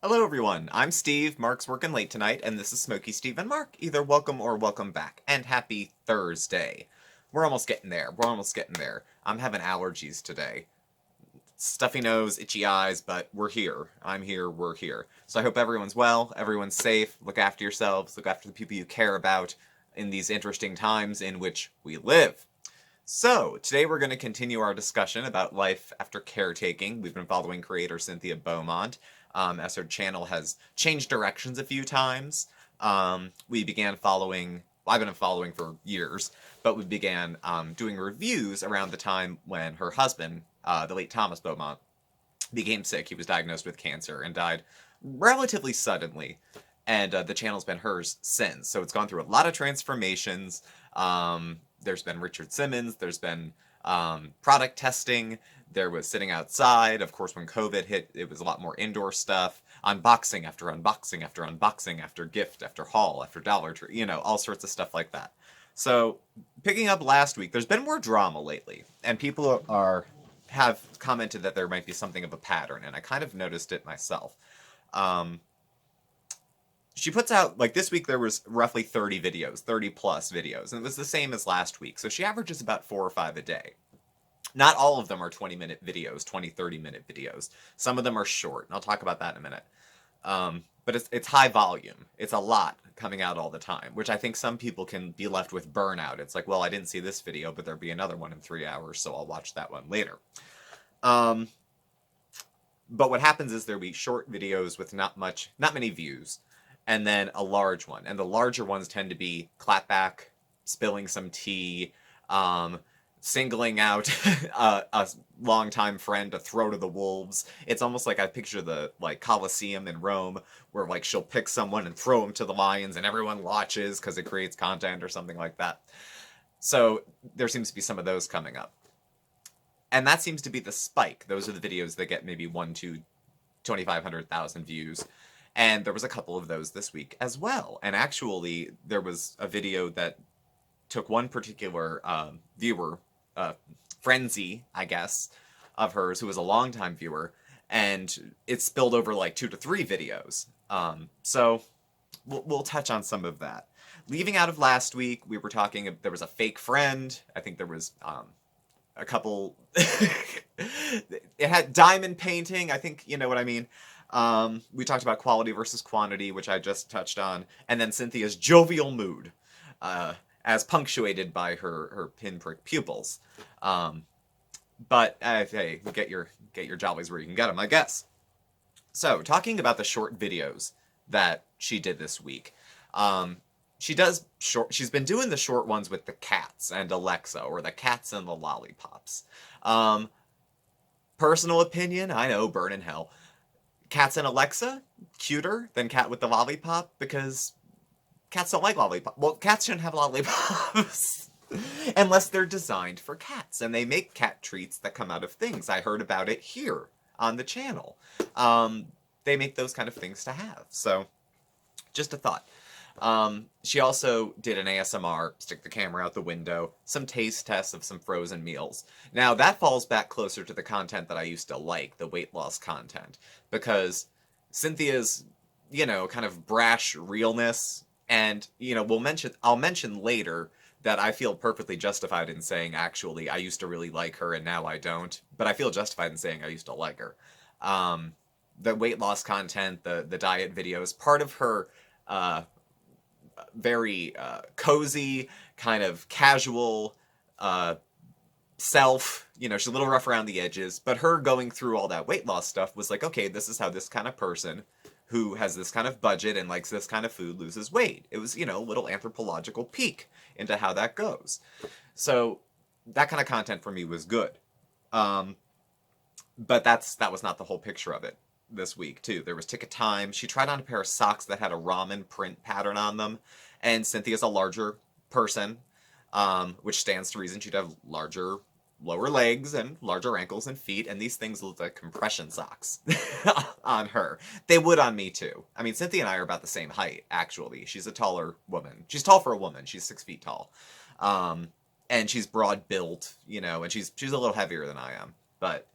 Hello everyone, I'm Steve, Mark's working late tonight, and this is Smokey Steve and Mark. Either welcome or welcome back, and happy Thursday. We're almost getting there. I'm having allergies today. Stuffy nose, itchy eyes, but we're here. I'm here, we're here. So I hope everyone's well, everyone's safe, look after yourselves, look after the people you care about in these interesting times in which we live. So, today we're going to continue our discussion about life after caretaking. We've been following creator Cynthia Beaumont, as her channel has changed directions a few times. We began following, well, I've been following for years, but we began doing reviews around the time when her husband, the late Thomas Beaumont, became sick. He was diagnosed with cancer and died relatively suddenly. And the channel's been hers since. So it's gone through a lot of transformations. There's been Richard Simmons, there's been product testing, there was sitting outside. Of course, when COVID hit, it was a lot more indoor stuff. Unboxing after unboxing after unboxing after gift after haul after Dollar Tree, all sorts of stuff like that. So, picking up last week, there's been more drama lately, and people have commented that there might be something of a pattern, and I kind of noticed it myself. She puts out, like this week there was roughly 30 videos, 30 plus videos, and it was the same as last week. So she averages about 4 or 5 a day. Not all of them are 20-minute videos, 20, 30-minute videos. Some of them are short, and I'll talk about that in a minute. But it's high volume. It's a lot coming out all the time, which I think some people can be left with burnout. It's like, well, I didn't see this video, but there'll be another one in 3 hours, so I'll watch that one later. But what happens is there'll be short videos with not many views, and then a large one. And the larger ones tend to be clapback, spilling some tea, singling out a longtime friend to throw to the wolves. It's almost like I picture the Colosseum in Rome, where she'll pick someone and throw them to the lions, and everyone watches because it creates content or something like that. So there seems to be some of those coming up. And that seems to be the spike. Those are the videos that get maybe 1 to 2,500,000 views. And there was a couple of those this week as well. And actually, there was a video that took one particular viewer, frenzy, I guess, of hers, who was a longtime viewer, and it spilled over 2 to 3 videos. So we'll touch on some of that. Leaving out of last week, we were talking, there was a fake friend. I think there was a couple... It had diamond painting, I think, you know what I mean. We talked about quality versus quantity, which I just touched on, and then Cynthia's jovial mood, as punctuated by her pinprick pupils. But hey, get your jollies where you can get them, I guess. So, talking about the short videos that she did this week, she's been doing the short ones with the cats and Alexa, or the cats and the lollipops. Personal opinion, I know, burn in hell. Cats and Alexa, cuter than cat with the lollipop, because cats don't like lollipops. Well, cats shouldn't have lollipops. Unless they're designed for cats, and they make cat treats that come out of things. I heard about it here on the channel. They make those kind of things to have. So, just a thought. She also did an ASMR, stick the camera out the window, some taste tests of some frozen meals. Now, that falls back closer to the content that I used to like, the weight loss content, because Cynthia's, kind of brash realness, and, I'll mention later that I feel perfectly justified in saying, actually, I used to really like her and now I don't, but I feel justified in saying I used to like her. The weight loss content, the diet videos, part of her, very cozy, kind of casual self. She's a little rough around the edges, but her going through all that weight loss stuff was like, okay, this is how this kind of person who has this kind of budget and likes this kind of food loses weight. It was, a little anthropological peek into how that goes. So that kind of content for me was good. But that was not the whole picture of it this week, too. There was Ticket Time. She tried on a pair of socks that had a ramen print pattern on them. And Cynthia's a larger person, which stands to reason she'd have larger lower legs and larger ankles and feet, and these things look like compression socks on her. They would on me, too. I mean, Cynthia and I are about the same height, actually. She's a taller woman. She's tall for a woman. She's 6 feet tall. And she's broad-built, and she's a little heavier than I am. But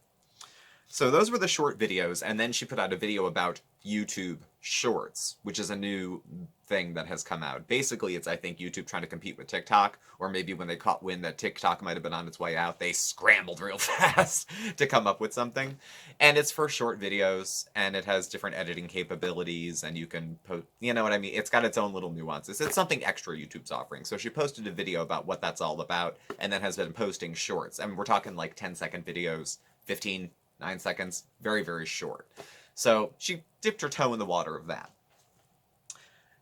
so those were the short videos, and then she put out a video about YouTube Shorts, which is a new thing that has come out. Basically, it's, I think, YouTube trying to compete with TikTok, or maybe when they caught wind that TikTok might have been on its way out, they scrambled real fast to come up with something. And it's for short videos, and it has different editing capabilities, and you can post, you know what I mean? It's got its own little nuances. It's something extra YouTube's offering. So she posted a video about what that's all about, and then has been posting shorts. I mean, we're talking like 10-second videos, 15, 9 seconds, very, very short. So she dipped her toe in the water of that.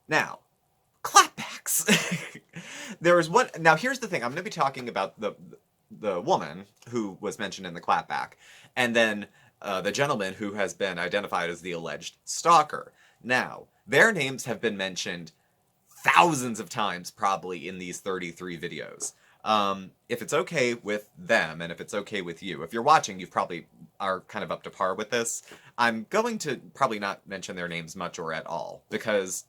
Now, clapbacks. There is one. Now, here's the thing. I'm going to be talking about the woman who was mentioned in the clapback, and then the gentleman who has been identified as the alleged stalker. Now, their names have been mentioned thousands of times, probably, in these 33 videos. If it's okay with them, and if it's okay with you, if you're watching, you probably are kind of up to par with this. I'm going to probably not mention their names much or at all, because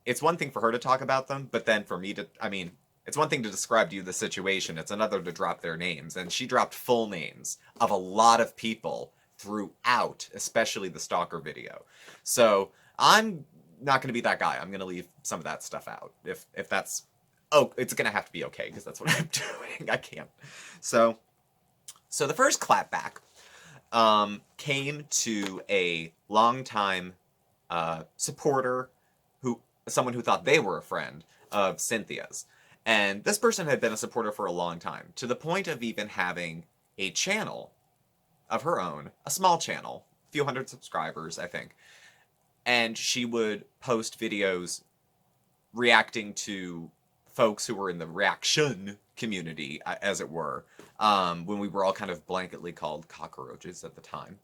it's one thing for her to talk about them, but then for me to, I mean, it's one thing to describe to you the situation, it's another to drop their names, and she dropped full names of a lot of people throughout, especially the stalker video. So I'm not going to be that guy. I'm going to leave some of that stuff out, if that's, oh, it's going to have to be okay, because that's what I'm doing. I can't. So the first clapback came to a longtime supporter, someone who thought they were a friend of Cynthia's. And this person had been a supporter for a long time, to the point of even having a channel of her own, a small channel, a few hundred subscribers, I think. And she would post videos reacting to folks who were in the reaction community, as it were, when we were all kind of blanketly called cockroaches at the time,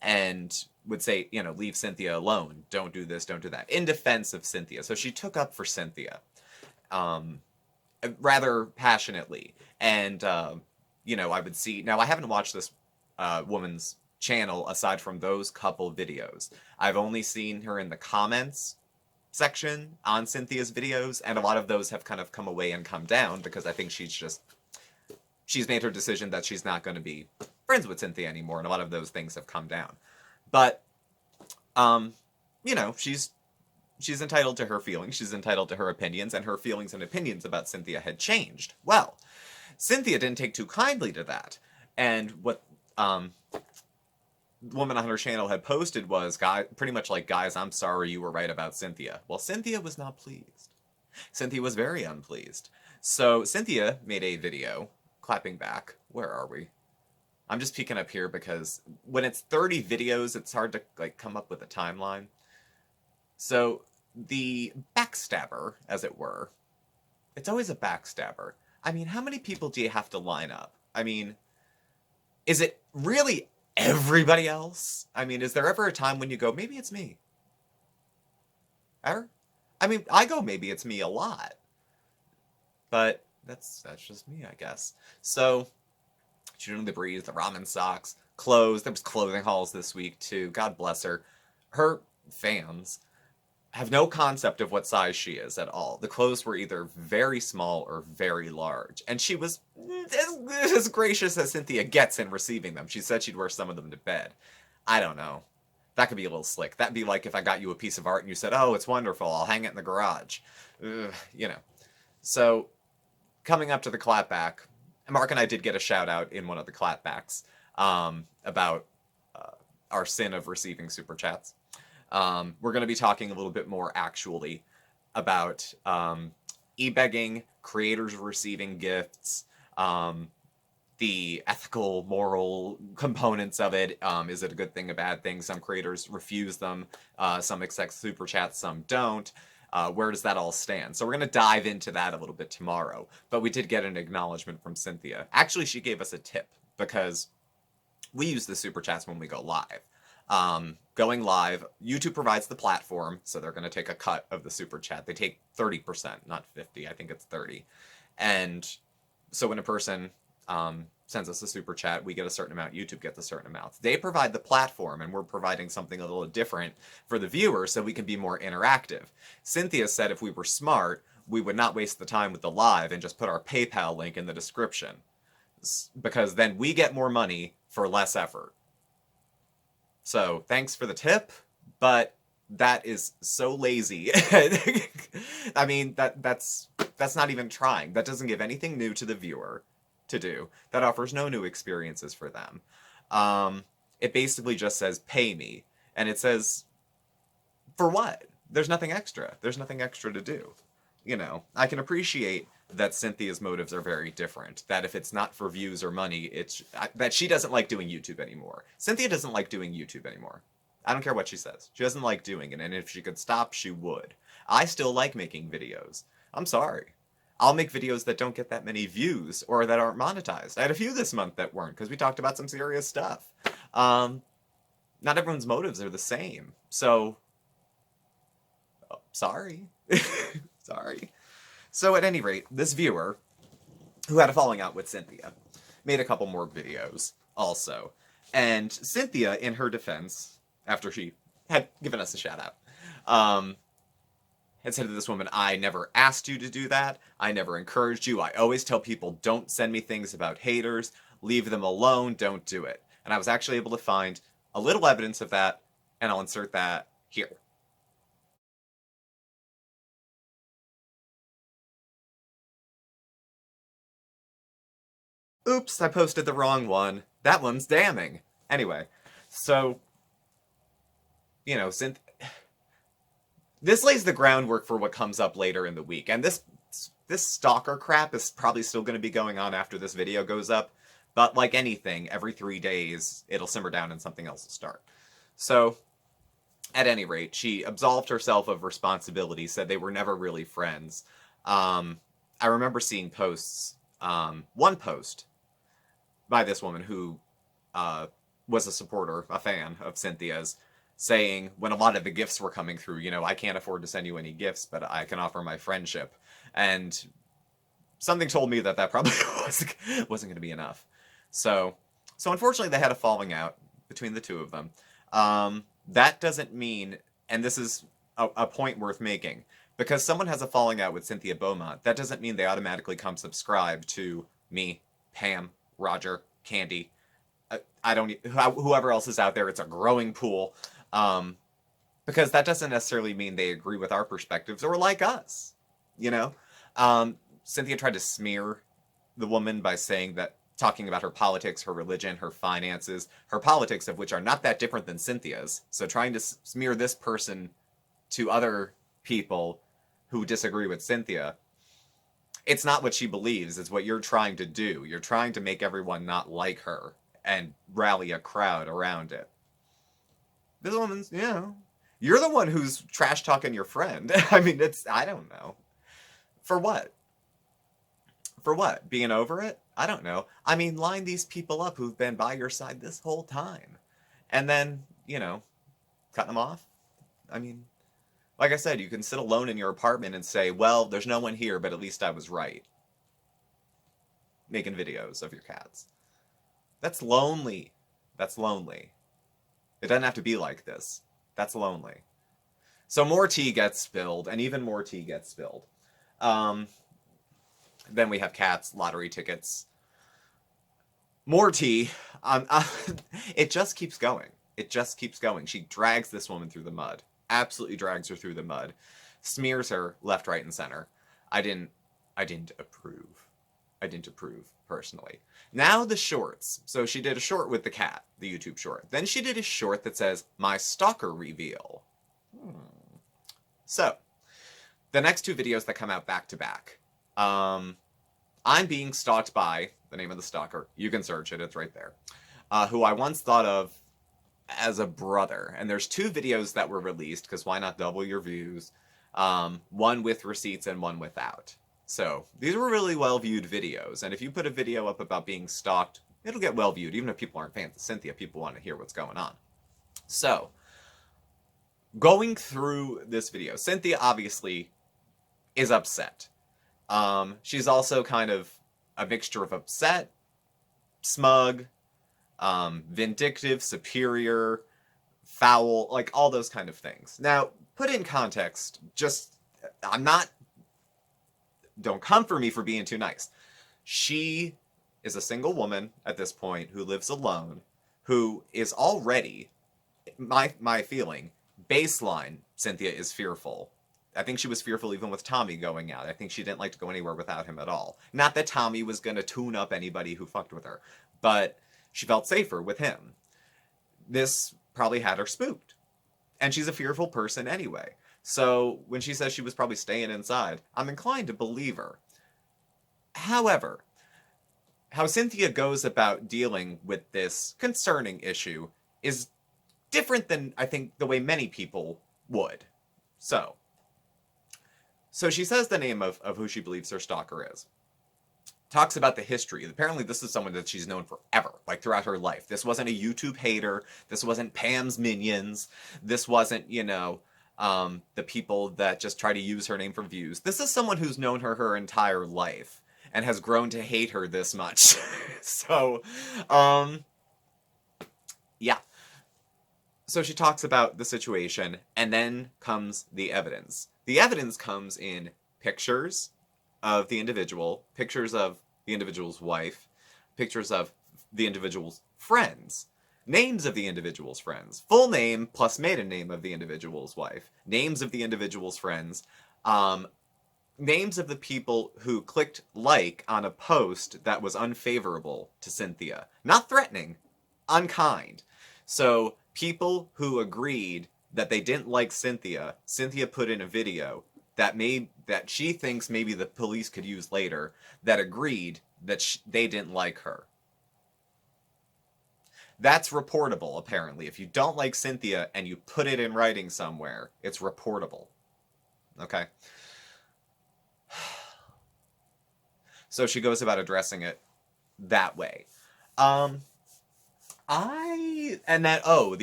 and would say, you know, leave Cynthia alone, don't do this, don't do that, in defense of Cynthia. So she took up for Cynthia, rather passionately. And, you know, I would see, now I haven't watched this woman's channel aside from those couple videos. I've only seen her in the comments section on Cynthia's videos, and a lot of those have kind of come away and come down, because I think she's made her decision that she's not going to be friends with Cynthia anymore, and a lot of those things have come down. But, you know, she's entitled to her feelings, she's entitled to her opinions, and her feelings and opinions about Cynthia had changed. Well, Cynthia didn't take too kindly to that, and what woman on her channel had posted was, pretty much like, guys, I'm sorry, you were right about Cynthia. Well, Cynthia was not pleased. Cynthia was very unpleased. So Cynthia made a video clapping back. Where are we? I'm just peeking up here because when it's 30 videos, it's hard to like come up with a timeline. So the backstabber, as it were, it's always a backstabber. I mean, how many people do you have to line up? I mean, is it really everybody else? I mean, is there ever a time when you go, maybe it's me? Ever? I mean, I go, maybe it's me a lot. But that's just me, I guess. So, shooting the breeze, the ramen socks, clothes. There was clothing hauls this week, too. God bless her. Her fans have no concept of what size she is at all. The clothes were either very small or very large. And she was as gracious as Cynthia gets in receiving them. She said she'd wear some of them to bed. I don't know. That could be a little slick. That'd be like if I got you a piece of art and you said, oh, it's wonderful, I'll hang it in the garage. You know. So, coming up to the clapback, Mark and I did get a shout out in one of the clapbacks about our sin of receiving super chats. We're going to be talking a little bit more actually about e-begging, creators receiving gifts, the ethical, moral components of it. Is it a good thing, a bad thing? Some creators refuse them. Some accept super chats, some don't. Where does that all stand? So we're going to dive into that a little bit tomorrow. But we did get an acknowledgement from Cynthia. Actually, she gave us a tip because we use the super chats when we go live. Going live, YouTube provides the platform, so they're going to take a cut of the super chat. They take 30%, not 50. I think it's 30. And so when a person sends us a super chat, we get a certain amount, YouTube gets a certain amount. They provide the platform, and we're providing something a little different for the viewer so we can be more interactive. Cynthia said if we were smart, we would not waste the time with the live and just put our PayPal link in the description, because then we get more money for less effort. So thanks for the tip, but That is so lazy. I mean, that's not even trying. That doesn't give anything new to the viewer to do. That offers no new experiences for them. It basically just says, pay me. And it says, for what? There's nothing extra. There's nothing extra to do. You know, I can appreciate that Cynthia's motives are very different. That if it's not for views or money, it's that she doesn't like doing YouTube anymore. Cynthia doesn't like doing YouTube anymore. I don't care what she says. She doesn't like doing it, and if she could stop, she would. I still like making videos. I'm sorry. I'll make videos that don't get that many views or that aren't monetized. I had a few this month that weren't because we talked about some serious stuff. Not everyone's motives are the same. So, sorry. Sorry. So at any rate, this viewer, who had a falling out with Cynthia, made a couple more videos also. And Cynthia, in her defense, after she had given us a shout out, had said to this woman, I never asked you to do that. I never encouraged you. I always tell people, don't send me things about haters. Leave them alone. Don't do it. And I was actually able to find a little evidence of that, and I'll insert that here. Oops, I posted the wrong one. That one's damning. Anyway, so, you know, this lays the groundwork for what comes up later in the week. And this stalker crap is probably still going to be going on after this video goes up. But like anything, every 3 days, it'll simmer down and something else will start. So, at any rate, she absolved herself of responsibility, said they were never really friends. I remember seeing posts, one post by this woman who was a supporter, a fan of Cynthia's, saying when a lot of the gifts were coming through, you know, I can't afford to send you any gifts, but I can offer my friendship. And something told me that probably wasn't going to be enough. So unfortunately, they had a falling out between the two of them. That doesn't mean, and this is a point worth making, because someone has a falling out with Cynthia Beaumont, that doesn't mean they automatically come subscribe to me, Pam, Roger, Candy, whoever else is out there. It's a growing pool. Because that doesn't necessarily mean they agree with our perspectives or like us, you know? Cynthia tried to smear the woman by talking about her politics, her religion, her finances, her politics, of which are not that different than Cynthia's. So trying to smear this person to other people who disagree with Cynthia, it's not what she believes, it's what you're trying to do. You're trying to make everyone not like her and rally a crowd around it. This woman's, you know, you're the one who's trash talking your friend. I mean, I don't know. For what? For what? Being over it? I don't know. I mean, line these people up who've been by your side this whole time. And then, you know, cut them off. I mean, like I said, you can sit alone in your apartment and say, well, there's no one here, but at least I was right. Making videos of your cats. That's lonely. That's lonely. It doesn't have to be like this. That's lonely. So more tea gets spilled, and even more tea gets spilled. Then we have cats, lottery tickets. More tea. It just keeps going. It just keeps going. She drags this woman through the mud. Absolutely drags her through the mud. Smears her left, right, and center. I didn't approve. I didn't approve, personally. Now the shorts. So she did a short with the cat, the YouTube short. Then she did a short that says, my stalker reveal. So, the next two videos that come out back to back. I'm being stalked by, the name of the stalker, you can search it, it's right there, who I once thought of as a brother. And there's two videos that were released, because why not double your views? One with receipts and one without. So, these were really well-viewed videos, and if you put a video up about being stalked, it'll get well-viewed. Even if people aren't fans of Cynthia, people want to hear what's going on. So, going through this video, Cynthia obviously is upset. She's also kind of a mixture of upset, smug, vindictive, superior, foul, like all those kind of things. Now, put in context, don't come for me for being too nice. She is a single woman at this point who lives alone, who is already, my feeling, baseline, Cynthia is fearful. I think she was fearful even with Tommy going out. I think she didn't like to go anywhere without him at all. Not that Tommy was going to tune up anybody who fucked with her, but she felt safer with him. This probably had her spooked. And she's a fearful person anyway. So when she says she was probably staying inside, I'm inclined to believe her. However, how Cynthia goes about dealing with this concerning issue is different than, I think, the way many people would. So she says the name of who she believes her stalker is. Talks about the history. Apparently this is someone that she's known forever, like throughout her life. This wasn't a YouTube hater. This wasn't Pam's minions. This wasn't, the people that just try to use her name for views. This is someone who's known her entire life and has grown to hate her this much. So, yeah. So she talks about the situation, and then comes the evidence. The evidence comes in pictures of the individual, pictures of the individual's wife, pictures of the individual's friends, names of the individual's friends, full name plus maiden name of the individual's wife, names of the individual's friends, names of the people who clicked like on a post that was unfavorable to Cynthia. Not threatening, unkind. So people who agreed that they didn't like Cynthia put in a video that she thinks maybe the police could use later, that agreed that they didn't like her. That's reportable, apparently. If you don't like Cynthia and you put it in writing somewhere, it's reportable. Okay? So she goes about addressing it that way. The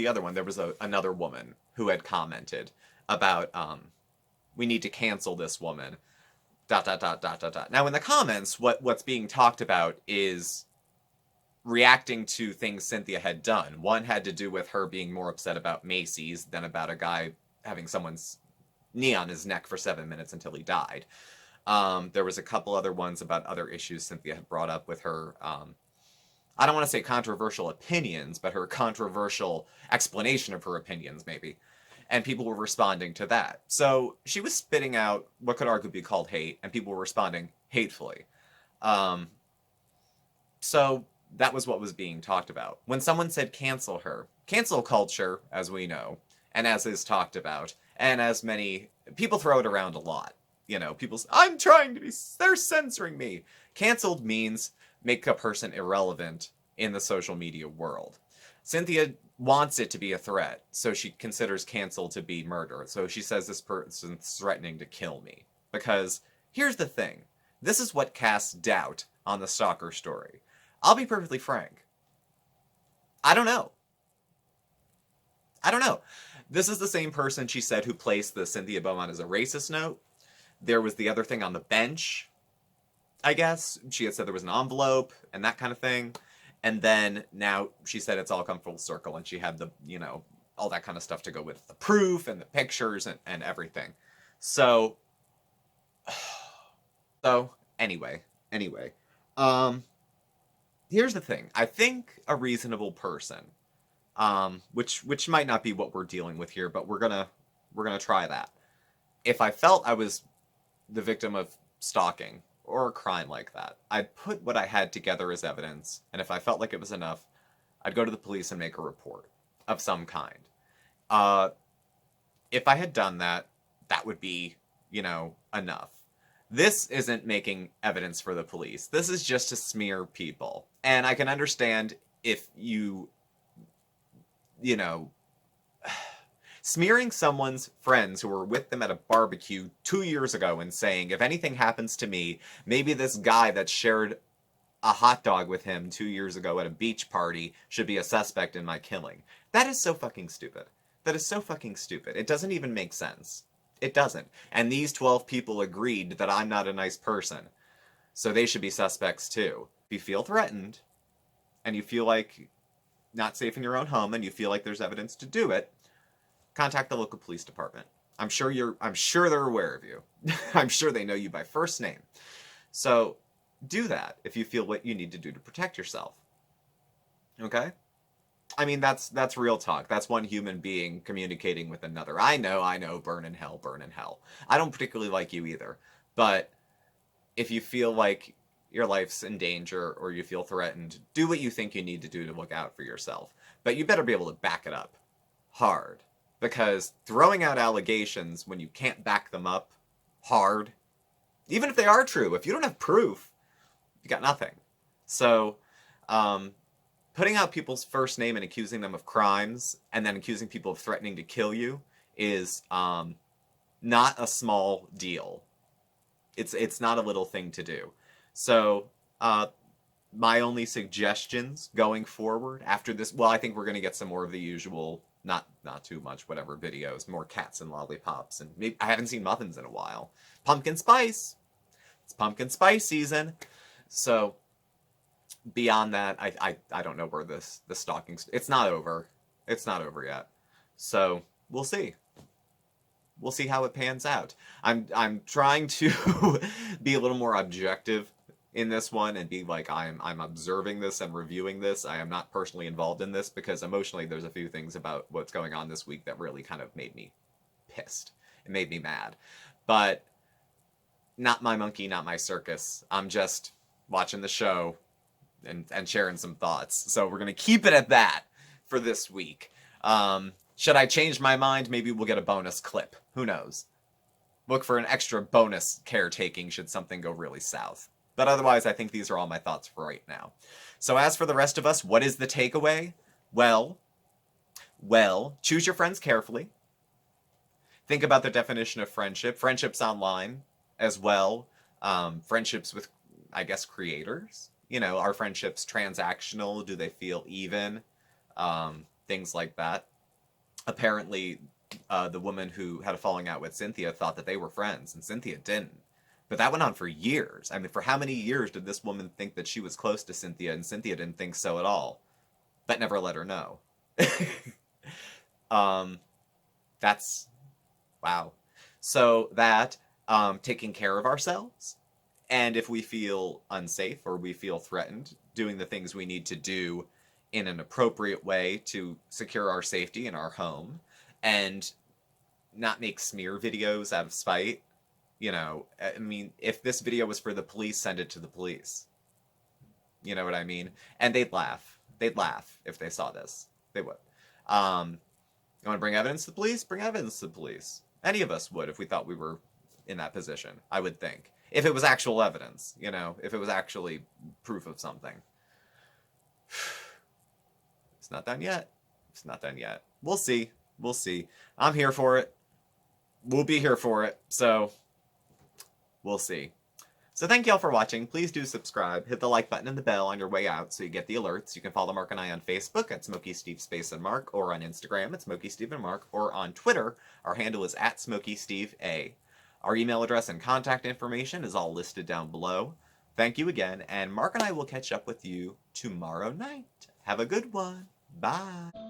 other one, there was another woman who had commented about, we need to cancel this woman, ... Now, in the comments, what's being talked about is reacting to things Cynthia had done. One had to do with her being more upset about Macy's than about a guy having someone's knee on his neck for 7 minutes until he died. There was a couple other ones about other issues Cynthia had brought up with her, I don't want to say controversial opinions, but her controversial explanation of her opinions, maybe. And people were responding to that. So she was spitting out what could arguably be called hate, and people were responding hatefully. So that was what was being talked about. When someone said cancel her, cancel culture, as we know, and as is talked about, and as many people throw it around a lot. People say, I'm trying to be, they're censoring me. Canceled means make a person irrelevant in the social media world. Cynthia wants it to be a threat, so she considers cancel to be murder. So she says this person's threatening to kill me. Because here's the thing. This is what casts doubt on the stalker story. I'll be perfectly frank. I don't know. This is the same person, she said, who placed the Cynthia Beaumont as a racist note. There was the other thing on the bench, I guess. She had said there was an envelope and that kind of thing. And then now she said it's all come full circle, and she had the, all that kind of stuff to go with the proof and the pictures and everything. So anyway, here's the thing. I think a reasonable person, which might not be what we're dealing with here, but we're gonna try that. If I felt I was the victim of stalking or a crime like that, I'd put what I had together as evidence, and if I felt like it was enough, I'd go to the police and make a report of some kind. If I had done that, that would be, enough. This isn't making evidence for the police. This is just to smear people. And I can understand if smearing someone's friends who were with them at a barbecue 2 years ago and saying, if anything happens to me, maybe this guy that shared a hot dog with him 2 years ago at a beach party should be a suspect in my killing. That is so fucking stupid. That is so fucking stupid. It doesn't even make sense. It doesn't. And these 12 people agreed that I'm not a nice person. So they should be suspects too. If you feel threatened, and you feel like not safe in your own home, and you feel like there's evidence to do it, contact the local police department. I'm sure they're aware of you. I'm sure they know you by first name. So do that if you feel what you need to do to protect yourself. Okay? I mean, that's real talk. That's one human being communicating with another. I know, burn in hell, burn in hell. I don't particularly like you either. But if you feel like your life's in danger or you feel threatened, do what you think you need to do to look out for yourself. But you better be able to back it up hard. Because throwing out allegations when you can't back them up hard, even if they are true, if you don't have proof, you got nothing. So, um, putting out people's first name and accusing them of crimes and then accusing people of threatening to kill you is not a small deal. It's not a little thing to do. So my only suggestions going forward after this, well, I think we're going to get some more of the usual, not too much, whatever videos, more cats and lollipops, and maybe, I haven't seen muffins in a while. Pumpkin spice. It's pumpkin spice season. So beyond that, I don't know where the stalking. It's not over. It's not over yet. So we'll see. We'll see how it pans out. I'm trying to be a little more objective in this one and be like I'm observing this and reviewing this. I am not personally involved in this because emotionally there's a few things about what's going on this week that really kind of made me pissed. It made me mad. But not my monkey, not my circus. I'm just watching the show and sharing some thoughts. So we're going to keep it at that for this week. Should I change my mind? Maybe we'll get a bonus clip. Who knows? Look for an extra bonus caretaking should something go really south. But otherwise, I think these are all my thoughts for right now. So as for the rest of us, what is the takeaway? Well, choose your friends carefully. Think about the definition of friendship. Friendships online as well. Friendships with, I guess, creators. You know, are friendships transactional? Do they feel even? Things like that. Apparently, the woman who had a falling out with Cynthia thought that they were friends, and Cynthia didn't. But that went on for years. I mean, for how many years did this woman think that she was close to Cynthia, and Cynthia didn't think so at all? That never let her know. That's... wow. So that, taking care of ourselves, and if we feel unsafe or we feel threatened, doing the things we need to do in an appropriate way to secure our safety in our home, and not make smear videos out of spite. You know, I mean, if this video was for the police, send it to the police. You know what I mean? And they'd laugh. They'd laugh if they saw this. They would. You want to bring evidence to the police? Bring evidence to the police. Any of us would if we thought we were in that position, I would think. If it was actual evidence, you know, if it was actually proof of something. It's not done yet. It's not done yet. We'll see. We'll see. I'm here for it. We'll be here for it. So, we'll see. So thank y'all for watching. Please do subscribe. Hit the like button and the bell on your way out so you get the alerts. You can follow Mark and I on Facebook at SmokeySteveAndMarc, or on Instagram at SmokeySteveAndMarc, or on Twitter. Our handle is at SmokeySteveA. Our email address and contact information is all listed down below. Thank you again, and Mark and I will catch up with you tomorrow night. Have a good one. Bye.